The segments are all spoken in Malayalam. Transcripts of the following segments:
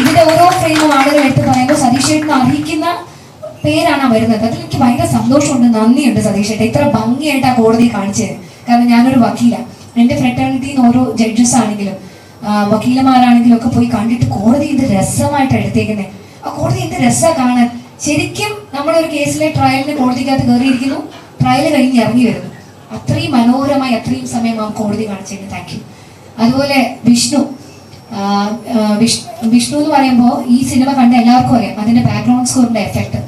ഇതിന്റെ ഓരോ ഫ്രെയിമും ആളുകൾ എടുത്ത് പറയുമ്പോൾ സതീഷ് ചേട്ടൻ അറിയിക്കുന്ന പേരാണ് വരുന്നത്. അതിൽ എനിക്ക് ഭയങ്കര സന്തോഷമുണ്ട്, നന്ദിയുണ്ട് സതീഷ് ചേട്ടൻ. ഇത്ര ഭംഗിയായിട്ട് ആ കോടതി കാണിച്ചത്. കാരണം ഞാനൊരു വക്കീലാണ്. എൻ്റെ ഫ്രെറ്റേണിറ്റിയിൽ നിന്ന് ഓരോ ജഡ്ജസ് ആണെങ്കിലും വക്കീലന്മാരാണെങ്കിലും ഒക്കെ പോയി കണ്ടിട്ട് കോടതി എന്ത് രസമായിട്ട് എടുത്തേക്കുന്നത്. ആ കോടതി എന്ത് രസമാണ് കാണാൻ. ശരിക്കും നമ്മളൊരു കേസിലെ ട്രയലിന് കോടതിക്കകത്ത് കയറിയിരിക്കുന്നു, ട്രയൽ കഴിഞ്ഞ് ഇറങ്ങി വരുന്നു. അത്രയും മനോഹരമായി അത്രയും സമയം ആ കോടതി കാണിച്ചതിന് താങ്ക് യു. അതുപോലെ വിഷ്ണു എന്ന് പറയുമ്പോൾ ഈ സിനിമ കണ്ട എല്ലാവർക്കും അറിയാം അതിന്റെ ബാക്ക്ഗ്രൗണ്ട് സ്കോറിന്റെ എഫക്ട്.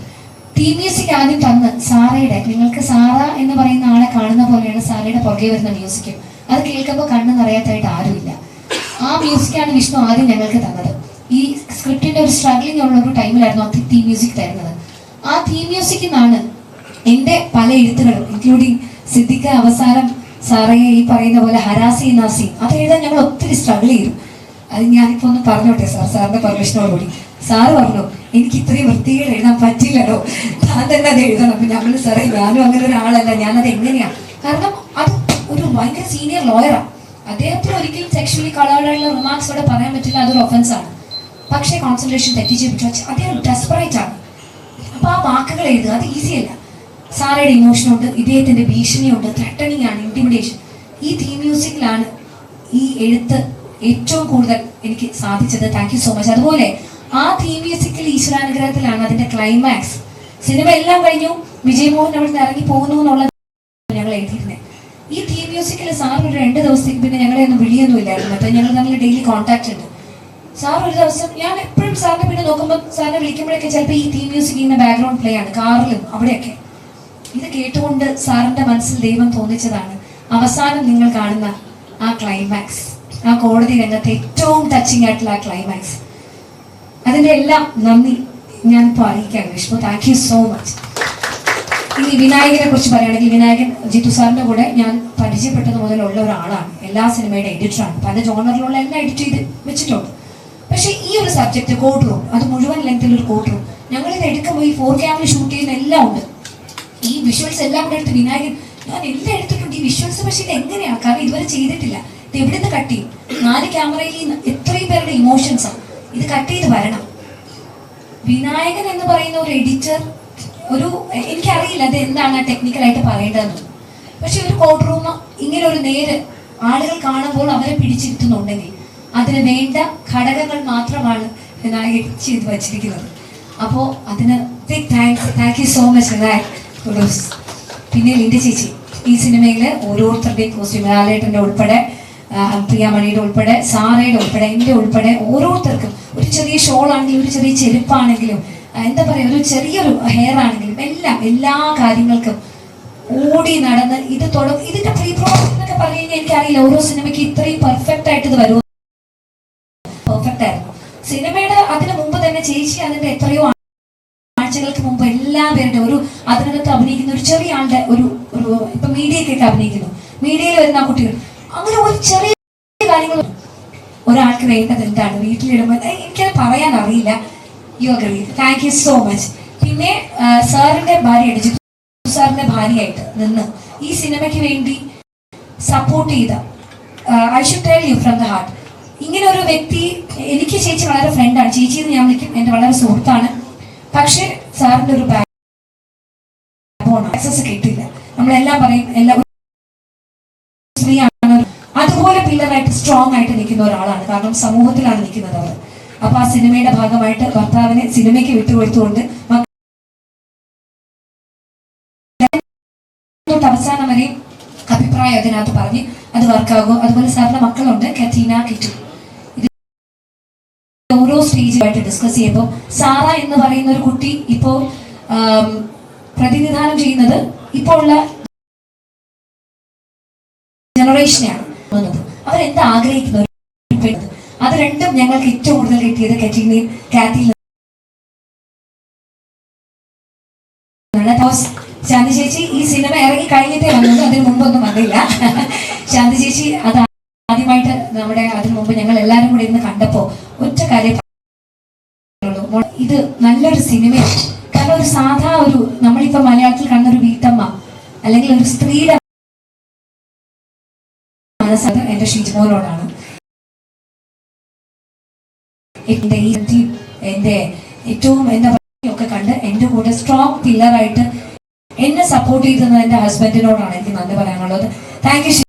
തീം മ്യൂസിക് ആദ്യം തന്ന് സാറയുടെ, നിങ്ങൾക്ക് സാറ എന്ന് പറയുന്ന ആളെ കാണുന്ന പോലെയാണ് സാറയുടെ പുറകെ വരുന്ന മ്യൂസിക്കും. അത് കേൾക്കുമ്പോൾ കണ്ണ് നിറയാത്തായിട്ട് ആരുമില്ല. ആ മ്യൂസിക്കാണ് വിഷ്ണു ആദ്യം ഞങ്ങൾക്ക് തന്നത്. ഈ സ്ക്രിപ്റ്റിന്റെ ഒരു സ്ട്രഗ്ലിംഗ് ഉള്ള ഒരു ടൈമിലായിരുന്നു ആ തീം മ്യൂസിക് തരുന്നത്. ആ തീം മ്യൂസിക്കിൽ നിന്നാണ് എൻ്റെ പല എഴുത്തുകളും, ഇൻക്ലൂഡിങ് സിദ്ദിഖ് അവസാനം സാറയെ ഈ പറയുന്ന പോലെ ഹരാസി നാസി അത് എഴുതാൻ ഞങ്ങൾ ഒത്തിരി സ്ട്രഗിൾ ചെയ്തു. അത് ഞാനിപ്പോ ഒന്ന് പറഞ്ഞോട്ടെ സാറിന്റെ പെർമിഷനോടുകൂടി. സാറ് പറഞ്ഞു എനിക്ക് ഇത്രയും വൃത്തികൾ എഴുതാൻ പറ്റില്ലല്ലോ, താൻ തന്നെ അത് എഴുതണം. അപ്പൊ ഞങ്ങൾ സാറേ ഞാനും അങ്ങനെ ഒരാളല്ല, ഞാനത് എങ്ങനെയാ, കാരണം അത് ഒരു ഭയങ്കര സീനിയർ ലോയറാണ്. അദ്ദേഹത്തിന് ഒരിക്കലും സെക്ഷലി കളേർഡായുള്ള റിമാർക്സ് അവിടെ പറയാൻ പറ്റില്ല, അതൊരു ഒഫൻസ് ആണ്. പക്ഷേ കോൺസെൻട്രേഷൻ തെറ്റിച്ച് വിട്ടു അദ്ദേഹം ഡെസ്പറേറ്റ് ആണ്. അപ്പൊ ആ വാക്കുകൾ എഴുതുക അത് ഈസി അല്ല. സാറയുടെ ഇമോഷനുണ്ട്, ഇദ്ദേഹത്തിന്റെ ഭീഷണിയുണ്ട്, ത്രെട്ടണിങ് ആണ്, ഇന്റിമിഡേഷൻ. ഈ തീം മ്യൂസിക്കിലാണ് ഈ എഴുത്ത് ഏറ്റവും കൂടുതൽ എനിക്ക് സാധിച്ചത്. Thank you so much. അതുപോലെ ആ തീം മ്യൂസിക്കിൽ ഈശ്വരാനുഗ്രഹത്തിലാണ് അതിന്റെ ക്ലൈമാക്സ്. സിനിമ എല്ലാം കഴിഞ്ഞു, വിജയ് മോഹൻ അവിടെ നിന്ന് ഇറങ്ങി പോകുന്നു എന്നുള്ളത് ഞങ്ങൾ എഴുതിയിരുന്നത്. ഈ തീം മ്യൂസിക്കിൽ സാർ ഒരു 2 ദിവസത്തേക്ക് പിന്നെ ഞങ്ങളെ ഒന്നും വിളിയൊന്നും ഇല്ലായിരുന്നു. അപ്പൊ ഞങ്ങൾ തമ്മിൽ ഡെയിലി കോൺടാക്ട് ഉണ്ട്. സാർ ഒരു ദിവസം ഞാൻ എപ്പോഴും സാറിനെ പിന്നെ നോക്കുമ്പോൾ സാറിനെ വിളിക്കുമ്പോഴൊക്കെ ചിലപ്പോൾ ഈ തീം മ്യൂസിക് ഇങ്ങനെ ബാക്ക്ഗ്രൗണ്ട് പ്ലേ ആണ് കാറിലും അവിടെയൊക്കെ. ഇത് കേട്ടുകൊണ്ട് സാറിന്റെ മനസ്സിൽ ദൈവം തോന്നിച്ചതാണ് അവസാനം നിങ്ങൾ കാണുന്ന ആ ക്ലൈമാക്സ്, ആ കോടതി രംഗത്ത് ഏറ്റവും ടച്ചിങ് ആയിട്ടുള്ള ആ ക്ലൈമാക്സ്. അതിന്റെ എല്ലാം നന്ദി ഞാനിപ്പോൾ അറിയിക്കാം Vishnu. Thank you so much. ഇനി വിനായകനെ കുറിച്ച് പറയുകയാണെങ്കിൽ, വിനായകൻ ജിത്തു സാറിന്റെ കൂടെ ഞാൻ പരിചയപ്പെട്ടത് മുതലുള്ള ഒരാളാണ്. എല്ലാ സിനിമയുടെ എഡിറ്ററാണ്, പല ജോണറിലുള്ള എല്ലാം എഡിറ്റ് ചെയ്ത് വെച്ചിട്ടുണ്ട്. പക്ഷെ ഈ ഒരു സബ്ജക്ട് കോർട്ട് റൂം, അത് മുഴുവൻ ലെങ്തിൽ ഒരു കോർട്ട് റൂം, ഞങ്ങളിത് എടുക്കുമ്പോൾ ഈ 4K ഷൂട്ട് ചെയ്യുന്ന എല്ലാം ഉണ്ട്. ഈ വിഷ്വൽസ് എല്ലാം കൂടെ എടുത്ത് വിനായകൻ ഞാൻ എല്ലാം എടുത്തിട്ടുണ്ട്. ഈ വിഷ്വൽസ് പക്ഷെ ഇത് എങ്ങനെയാണ്, കാരണം ഇതുവരെ ചെയ്തിട്ടില്ല, ഇത് എവിടെ നിന്ന് കട്ട് ചെയ്യും? 4 ക്യാമറയിൽ എത്രയും പേരുടെ ഇമോഷൻസാണ്, ഇത് കട്ട് ചെയ്ത് വരണം. വിനായകൻ എന്ന് പറയുന്ന ഒരു എഡിറ്റർ, എനിക്കറിയില്ല അത് എന്താണ് ടെക്നിക്കലായിട്ട് പറയേണ്ടതെന്ന്. പക്ഷെ ഒരു കോർട്ട് റൂം ഇങ്ങനെ ഒരു നേര് ആളുകൾ കാണുമ്പോൾ അവരെ പിടിച്ചിരുത്തുന്നുണ്ടെങ്കിൽ അതിന് വേണ്ട ഘടകങ്ങൾ മാത്രമാണ് വിനായകൻ ചെയ്ത് വച്ചിരിക്കുന്നത്. അപ്പോൾ അതിന് big thank you so much Vinayak. പിന്നെ ലിൻഡി ചേച്ചി, ഈ സിനിമയിലെ ഓരോരുത്തരുടെയും കോസ്റ്റ്യൂം, ലാലേട്ടൻ്റെ ഉൾപ്പെടെ, പ്രിയാമണിയുടെ ഉൾപ്പെടെ, സാറയുടെ ഉൾപ്പെടെ, എൻ്റെ ഉൾപ്പെടെ ഓരോരുത്തർക്കും ഒരു ചെറിയ ഷോൾ ആണെങ്കിലും ഒരു ചെറിയ ചെരുപ്പാണെങ്കിലും എന്താ പറയുക ഒരു ചെറിയൊരു ഹെയർ ആണെങ്കിലും എല്ലാം എല്ലാ കാര്യങ്ങൾക്കും ഓടി നടന്ന് ഇത് ഇതിന്റെ പ്രീ പ്രോസസ് എന്നൊക്കെ പറഞ്ഞു കഴിഞ്ഞാൽ എനിക്കറിയില്ല ഓരോ സിനിമയ്ക്ക് ഇത്രയും പെർഫെക്റ്റ് ആയിട്ട് ഇത് വരുമോ. പെർഫെക്റ്റ് ആയിരുന്നു സിനിമയുടെ. അതിന് മുമ്പ് തന്നെ ചേച്ചി അതിന്റെ എത്രയോ ആഴ്ചകൾക്ക് മുമ്പ് എല്ലാ പേരുടെ അതിനകത്ത് അഭിനയിക്കുന്ന ഒരു ചെറിയ ആളുടെ ഇപ്പൊ മീഡിയക്കൊക്കെ അഭിനയിക്കുന്നു, മീഡിയയിൽ വരുന്ന ആ കുട്ടികൾ, അങ്ങനെ ഒരു ചെറിയ കാര്യങ്ങൾ ഒരാൾക്ക് വേണ്ടത് എന്താണ് വീട്ടിലിടുമ്പോൾ എനിക്കത് പറയാൻ അറിയില്ല. You agree. Thank you so much. പിന്നെ സാറിന്റെ ഭാര്യയായിട്ട്, ജിത്തു സാറിന്റെ ഭാര്യയായിട്ട് നിന്ന് ഈ സിനിമയ്ക്ക് വേണ്ടി സപ്പോർട്ട് ചെയ്ത, I should tell you from the heart, ഇങ്ങനെ ഒരു വ്യക്തി എനിക്ക് ചേച്ചി വളരെ ഫ്രണ്ടാണ്, ചേച്ചി എന്ന് ഞാൻ വിളിക്കും, എൻ്റെ വളരെ സുഹൃത്താണ്. പക്ഷെ സാറിന്റെ ഒരു ആക്സസ് കിട്ടില്ല. നമ്മളെല്ലാം പറയും എല്ലാ സ്ത്രീയാണ്, അതുപോലെ പില്ലറായിട്ട് സ്ട്രോങ് ആയിട്ട് നിൽക്കുന്ന ഒരാളാണ്. കാരണം സമൂഹത്തിലാണ് നിൽക്കുന്നത് അവർ. അപ്പൊ ആ സിനിമയുടെ ഭാഗമായിട്ട് ഭർത്താവിനെ സിനിമയ്ക്ക് വിട്ടുകൊടുത്തുകൊണ്ട് അവസാനം വരെയും അഭിപ്രായം അതിനകത്ത് പറഞ്ഞ് അത് വർക്കാകും. അതുപോലെ സാറിന്റെ മക്കളുണ്ട്, കറ്റീന, കിറ്റു. ഇത് ഓരോ സ്റ്റേജുമായിട്ട് ഡിസ്കസ് ചെയ്യുമ്പോൾ സാറ എന്ന് പറയുന്ന ഒരു കുട്ടി ഇപ്പോൾ പ്രതിനിധാനം ചെയ്യുന്നത് ഇപ്പോൾ ഉള്ള ജനറേഷനെയാണ്. അവരെന്താ ആഗ്രഹിക്കുന്നത്, അത് രണ്ടും ഞങ്ങൾക്ക് ഏറ്റവും കൂടുതൽ കിട്ടിയത് കറ്റീനയും കാറ്റിയിൽ. ശാന്തി ചേച്ചി ഈ സിനിമ ഇറങ്ങി കഴിഞ്ഞിട്ടേ വന്നത്, അതിന് മുമ്പൊന്നും വന്നില്ല. ശാന്തി ചേച്ചി അത് ആദ്യമായിട്ട് അതിനു മുമ്പ് ഞങ്ങൾ എല്ലാവരും കൂടി ഇരുന്ന് കണ്ടപ്പോ ഒറ്റ കാര്യം, ഇത് നല്ലൊരു സിനിമയാണ്. കാരണം ഒരു സാധാ നമ്മളിപ്പോ മലയാളത്തിൽ കാണുന്ന ഒരു വീട്ടമ്മ അല്ലെങ്കിൽ ഒരു സ്ത്രീയുടെ മനസ്സത് എന്റെ ഷിജുമോനോടാണ്. എന്റെ ഈ എൻ്റെ ഏറ്റവും എന്താ ഒക്കെ കണ്ട് എൻ്റെ കൂടെ സ്ട്രോങ് പില്ലറായിട്ട് എന്നെ സപ്പോർട്ട് ചെയ്തത് എൻ്റെ ഹസ്ബൻഡിനോടാണ് എനിക്ക് നന്ദി പറയാനുള്ളത്. Thank you.